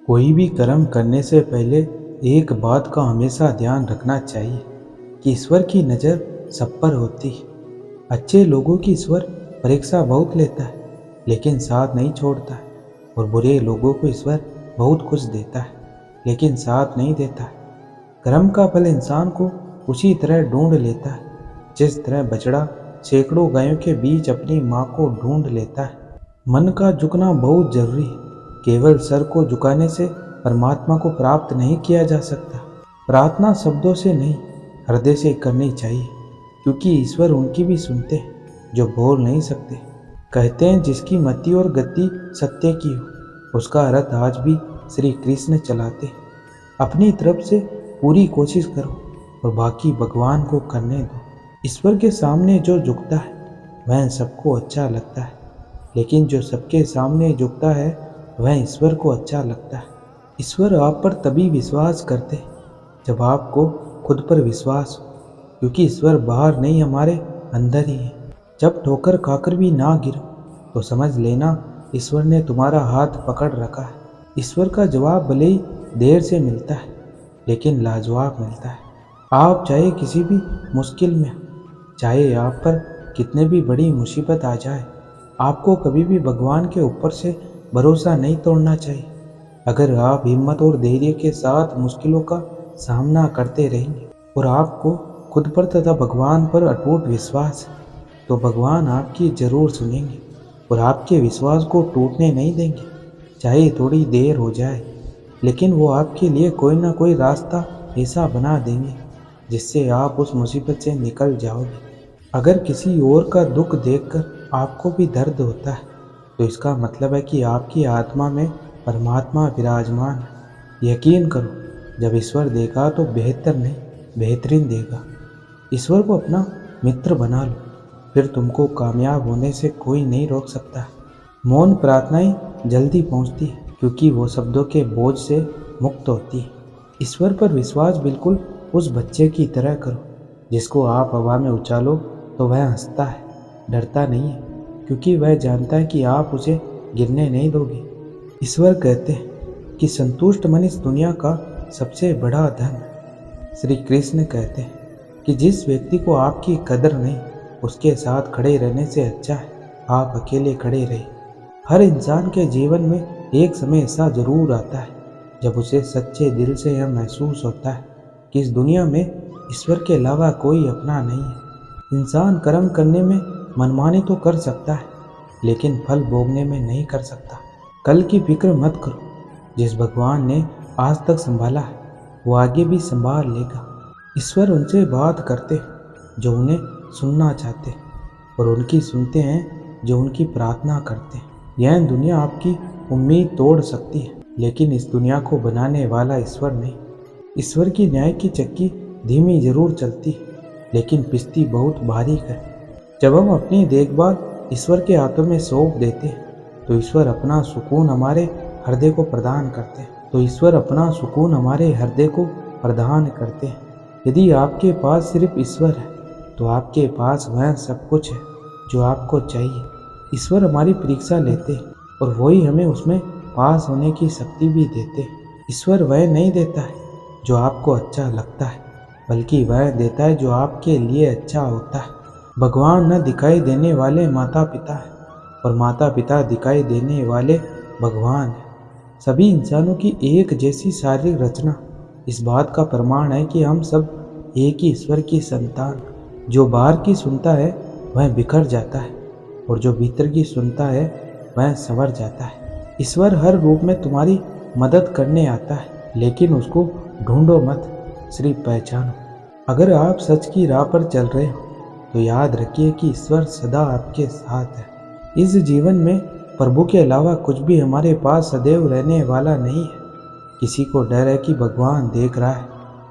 कोई भी कर्म करने से पहले एक बात का हमेशा ध्यान रखना चाहिए कि ईश्वर की नज़र सब पर होती है। अच्छे लोगों की ईश्वर परीक्षा बहुत लेता है लेकिन साथ नहीं छोड़ता है, और बुरे लोगों को ईश्वर बहुत कुछ देता है लेकिन साथ नहीं देता है। कर्म का फल इंसान को उसी तरह ढूंढ लेता है जिस तरह बछड़ा सैकड़ों गायों के बीच अपनी माँ को ढूंढ लेता है। मन का झुकना बहुत जरूरी है। केवल सर को झुकाने से परमात्मा को प्राप्त नहीं किया जा सकता। प्रार्थना शब्दों से नहीं, हृदय से करनी चाहिए, क्योंकि ईश्वर उनकी भी सुनते हैं जो बोल नहीं सकते। कहते हैं जिसकी मति और गति सत्य की हो उसका रथ आज भी श्री कृष्ण चलाते हैं। अपनी तरफ से पूरी कोशिश करो और बाकी भगवान को करने दो। ईश्वर के सामने जो झुकता है वह सबको अच्छा लगता है, लेकिन जो सबके सामने झुकता है वह ईश्वर को अच्छा लगता है। ईश्वर आप पर तभी विश्वास करते हैं जब आपको खुद पर विश्वास हो, क्योंकि ईश्वर बाहर नहीं हमारे अंदर ही है। जब ठोकर खाकर भी ना गिरो तो समझ लेना ईश्वर ने तुम्हारा हाथ पकड़ रखा है। ईश्वर का जवाब भले ही देर से मिलता है लेकिन लाजवाब मिलता है। आप चाहे किसी भी मुश्किल में, चाहे आप पर कितने भी बड़ी मुसीबत आ जाए, आपको कभी भी भगवान के ऊपर से भरोसा नहीं तोड़ना चाहिए। अगर आप हिम्मत और धैर्य के साथ मुश्किलों का सामना करते रहेंगे और आपको खुद पर तथा भगवान पर अटूट विश्वास है, तो भगवान आपकी जरूर सुनेंगे और आपके विश्वास को टूटने नहीं देंगे। चाहे थोड़ी देर हो जाए, लेकिन वो आपके लिए कोई ना कोई रास्ता ऐसा बना देंगे जिससे आप उस मुसीबत से निकल जाओगे। अगर किसी और का दुख देखकर आपको भी दर्द होता है तो इसका मतलब है कि आपकी आत्मा में परमात्मा विराजमान है। यकीन करो, जब ईश्वर देगा तो बेहतर नहीं बेहतरीन देगा। ईश्वर को अपना मित्र बना लो, फिर तुमको कामयाब होने से कोई नहीं रोक सकता। मौन प्रार्थनाएं जल्दी पहुंचती है क्योंकि वो शब्दों के बोझ से मुक्त होती है। ईश्वर पर विश्वास बिल्कुल उस बच्चे की तरह करो जिसको आप हवा में उछालो तो वह हंसता है, डरता नहीं है, क्योंकि वह जानता है कि आप उसे गिरने नहीं दोगे। ईश्वर कहते हैं कि संतुष्ट मन इस दुनिया का सबसे बड़ा धन है। श्री कृष्ण कहते हैं कि जिस व्यक्ति को आपकी कदर नहीं, उसके साथ खड़े रहने से अच्छा है आप अकेले खड़े रहे। हर इंसान के जीवन में एक समय ऐसा जरूर आता है जब उसे सच्चे दिल से यह महसूस होता है कि इस दुनिया में ईश्वर के अलावा कोई अपना नहीं है। इंसान कर्म करने में मनमानी तो कर सकता है लेकिन फल भोगने में नहीं कर सकता। कल की फिक्र मत करो, जिस भगवान ने आज तक संभाला है वो आगे भी संभाल लेगा। ईश्वर उनसे बात करते हैं जो उन्हें सुनना चाहते हैं और उनकी सुनते हैं जो उनकी प्रार्थना करते हैं। यह दुनिया आपकी उम्मीद तोड़ सकती है लेकिन इस दुनिया को बनाने वाला ईश्वर नहीं। ईश्वर की न्याय की चक्की धीमी जरूर चलती है लेकिन पिसती बहुत बारीक है। जब हम अपनी देखभाल ईश्वर के हाथों में सौंप देते हैं तो ईश्वर अपना सुकून हमारे हृदय को प्रदान करते हैं। यदि आपके पास सिर्फ ईश्वर है तो आपके पास वह सब कुछ है जो आपको चाहिए। ईश्वर हमारी परीक्षा लेते हैं और वही हमें उसमें पास होने की शक्ति भी देते हैं। ईश्वर वह नहीं देता है जो आपको अच्छा लगता है, बल्कि वह देता है जो आपके लिए अच्छा होता है। भगवान न दिखाई देने वाले माता पिता है और माता पिता दिखाई देने वाले भगवान है। सभी इंसानों की एक जैसी शारीरिक रचना इस बात का प्रमाण है कि हम सब एक ही ईश्वर की संतान। जो बाहर की सुनता है वह बिखर जाता है और जो भीतर की सुनता है वह संवर जाता है। ईश्वर हर रूप में तुम्हारी मदद करने आता है, लेकिन उसको ढूंढो मत, सिर्फ पहचानो। अगर आप सच की राह पर चल रहे हो तो याद रखिए कि ईश्वर सदा आपके साथ है। इस जीवन में प्रभु के अलावा कुछ भी हमारे पास सदैव रहने वाला नहीं है। किसी को डर है कि भगवान देख रहा है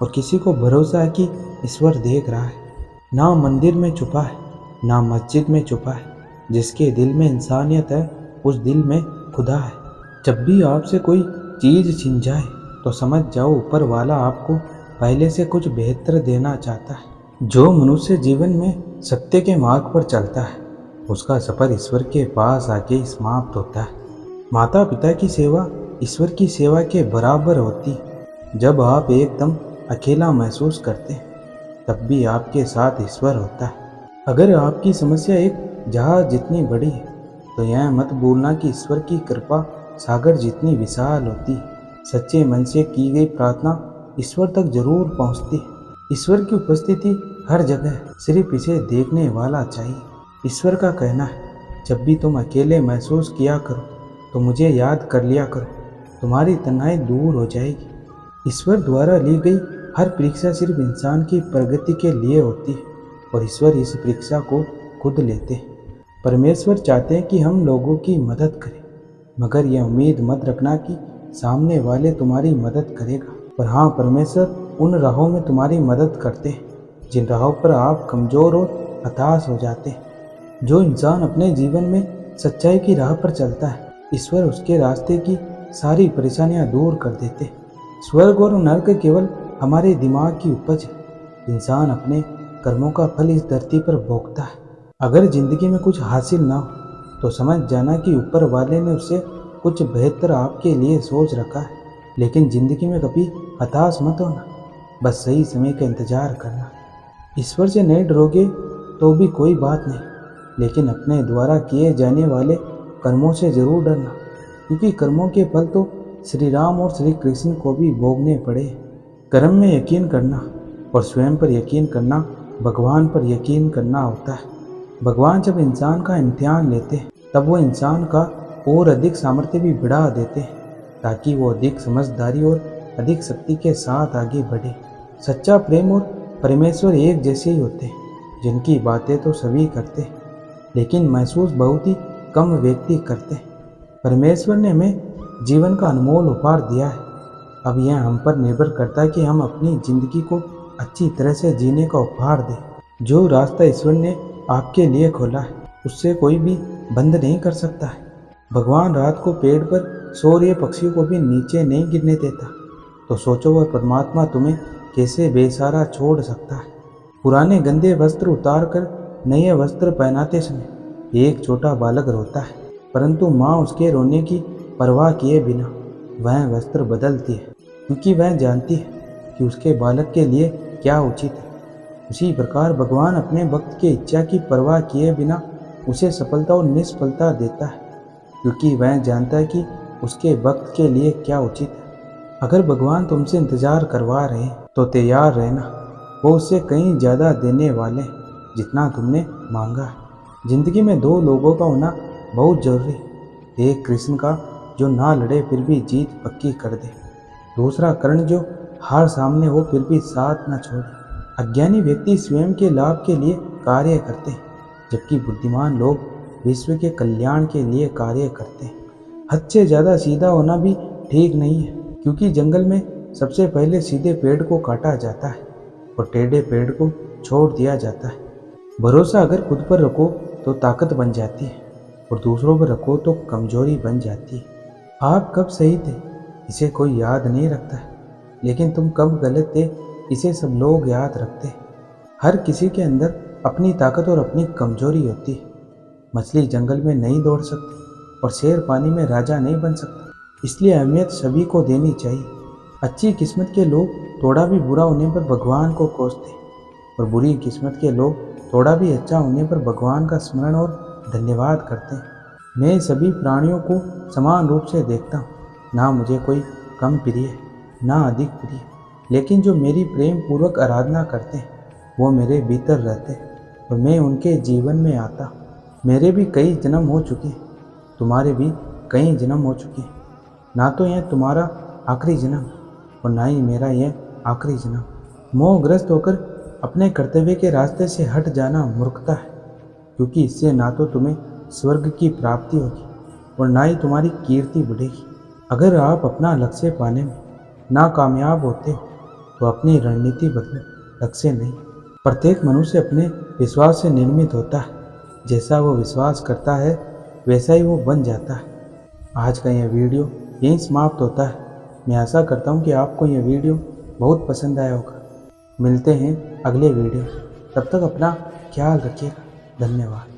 और किसी को भरोसा है कि ईश्वर देख रहा है। ना मंदिर में छुपा है ना मस्जिद में छुपा है। जिसके दिल में इंसानियत है उस दिल में खुदा है। जब भी आपसे कोई चीज़ छिन जाए तो समझ जाओ ऊपर वाला आपको पहले से कुछ बेहतर देना चाहता है। जो मनुष्य जीवन में सत्य के मार्ग पर चलता है उसका सफ़र ईश्वर के पास आके समाप्त होता है। माता पिता की सेवा ईश्वर की सेवा के बराबर होती। जब आप एकदम अकेला महसूस करते हैं तब भी आपके साथ ईश्वर होता है। अगर आपकी समस्या एक जहाज जितनी बड़ी है तो यह मत भूलना कि ईश्वर की कृपा सागर जितनी विशाल होती है। सच्चे मन से की गई प्रार्थना ईश्वर तक जरूर पहुंचती है। ईश्वर की उपस्थिति हर जगह है, सिर्फ इसे देखने वाला चाहिए। ईश्वर का कहना है, जब भी तुम अकेले महसूस किया करो तो मुझे याद कर लिया करो, तुम्हारी तन्हाई दूर हो जाएगी। ईश्वर द्वारा ली गई हर परीक्षा सिर्फ इंसान की प्रगति के लिए होती है और ईश्वर इस परीक्षा को खुद लेते हैं। परमेश्वर चाहते हैं कि हम लोगों की मदद करें, मगर यह उम्मीद मत रखना कि सामने वाले तुम्हारी मदद करेगा। पर हाँ, परमेश्वर उन राहों में तुम्हारी मदद करते हैं जिन राहों पर आप कमज़ोर और हताश हो जाते हैं। जो इंसान अपने जीवन में सच्चाई की राह पर चलता है, ईश्वर उसके रास्ते की सारी परेशानियां दूर कर देते हैं। स्वर्ग और नर्क केवल हमारे दिमाग की उपज है। इंसान अपने कर्मों का फल इस धरती पर भोगता है। अगर जिंदगी में कुछ हासिल ना हो तो समझ जाना कि ऊपर वाले ने उससे कुछ बेहतर आपके लिए सोच रखा है। लेकिन ज़िंदगी में कभी हताश मत होना, बस सही समय का इंतज़ार करना। ईश्वर से नहीं डरोगे तो भी कोई बात नहीं, लेकिन अपने द्वारा किए जाने वाले कर्मों से ज़रूर डरना, क्योंकि कर्मों के फल तो श्री राम और श्री कृष्ण को भी भोगने पड़े। कर्म में यकीन करना और स्वयं पर यकीन करना भगवान पर यकीन करना होता है। भगवान जब इंसान का इम्तिहान लेते हैं तब वो इंसान का और अधिक सामर्थ्य भी बढ़ा देते हैं, ताकि वो अधिक समझदारी और अधिक शक्ति के साथ आगे बढ़े। सच्चा प्रेम और परमेश्वर एक जैसे ही होते हैं, जिनकी बातें तो सभी करते हैं लेकिन महसूस बहुत ही कम व्यक्ति करते हैं। परमेश्वर ने हमें जीवन का अनमोल उपहार दिया है। अब यह हम पर निर्भर करता है कि हम अपनी ज़िंदगी को अच्छी तरह से जीने का उपहार दें। जो रास्ता ईश्वर ने आपके लिए खोला है उससे कोई भी बंद नहीं कर सकता है। भगवान रात को पेड़ पर सो रहे पक्षियों को भी नीचे नहीं गिरने देता, तो सोचो वह परमात्मा तुम्हें कैसे बेसहारा छोड़ सकता है। पुराने गंदे वस्त्र उतार कर नए वस्त्र पहनाते समय एक छोटा बालक रोता है, परंतु माँ उसके रोने की परवाह किए बिना वह वस्त्र बदलती है, क्योंकि वह जानती है कि उसके बालक के लिए क्या उचित है। उसी प्रकार भगवान अपने भक्त की इच्छा की परवाह किए बिना उसे सफलता और निष्फलता देता है, क्योंकि वह जानता है कि उसके भक्त के लिए क्या उचित है। अगर भगवान तुमसे इंतजार करवा रहे हैं तो तैयार रहना, वो उससे कहीं ज़्यादा देने वाले जितना तुमने मांगा है। जिंदगी में दो लोगों का होना बहुत जरूरी है। एक कृष्ण का जो ना लड़े फिर भी जीत पक्की कर दे, दूसरा कर्ण जो हार सामने हो फिर भी साथ न छोड़े। अज्ञानी व्यक्ति स्वयं के लाभ के लिए कार्य करते हैं, जबकि बुद्धिमान लोग विश्व के कल्याण के लिए कार्य करते हैं। हद से ज़्यादा सीधा होना भी ठीक नहीं है, क्योंकि जंगल में सबसे पहले सीधे पेड़ को काटा जाता है और टेढ़े पेड़ को छोड़ दिया जाता है। भरोसा अगर खुद पर रखो तो ताकत बन जाती है और दूसरों पर रखो तो कमजोरी बन जाती है। आप कब सही थे इसे कोई याद नहीं रखता है, लेकिन तुम कब गलत थे इसे सब लोग याद रखते हैं। हर किसी के अंदर अपनी ताकत और अपनी कमजोरी होती है। मछली जंगल में नहीं दौड़ सकती और शेर पानी में राजा नहीं बन सकता, इसलिए अहमियत सभी को देनी चाहिए। अच्छी किस्मत के लोग थोड़ा भी बुरा होने पर भगवान को कोसते और बुरी किस्मत के लोग थोड़ा भी अच्छा होने पर भगवान का स्मरण और धन्यवाद करते हैं। मैं सभी प्राणियों को समान रूप से देखता हूँ, ना मुझे कोई कम प्रिय ना अधिक प्रिय, लेकिन जो मेरी प्रेम पूर्वक आराधना करते हैं वो मेरे भीतर रहते हैं और मैं उनके जीवन में आता। मेरे भी कई जन्म हो चुके हैं, तुम्हारे भी कई जन्म हो चुके हैं। ना तो यह तुम्हारा आखिरी जन्म और ना ही मेरा यह आखिरी जन्म। मोहग्रस्त होकर अपने कर्तव्य के रास्ते से हट जाना मूर्खता है, क्योंकि इससे ना तो तुम्हें स्वर्ग की प्राप्ति होगी और ना ही तुम्हारी कीर्ति बढ़ेगी। अगर आप अपना लक्ष्य पाने में नाकामयाब होते हो तो अपनी रणनीति बदलो, लक्ष्य नहीं। प्रत्येक मनुष्य अपने विश्वास से निर्मित होता है। जैसा वो विश्वास करता है वैसा ही वो बन जाता है। आज का यह वीडियो यहीं समाप्त होता है। मैं आशा करता हूँ कि आपको यह वीडियो बहुत पसंद आया होगा। मिलते हैं अगले वीडियो, तब तक अपना ख्याल रखिएगा। धन्यवाद।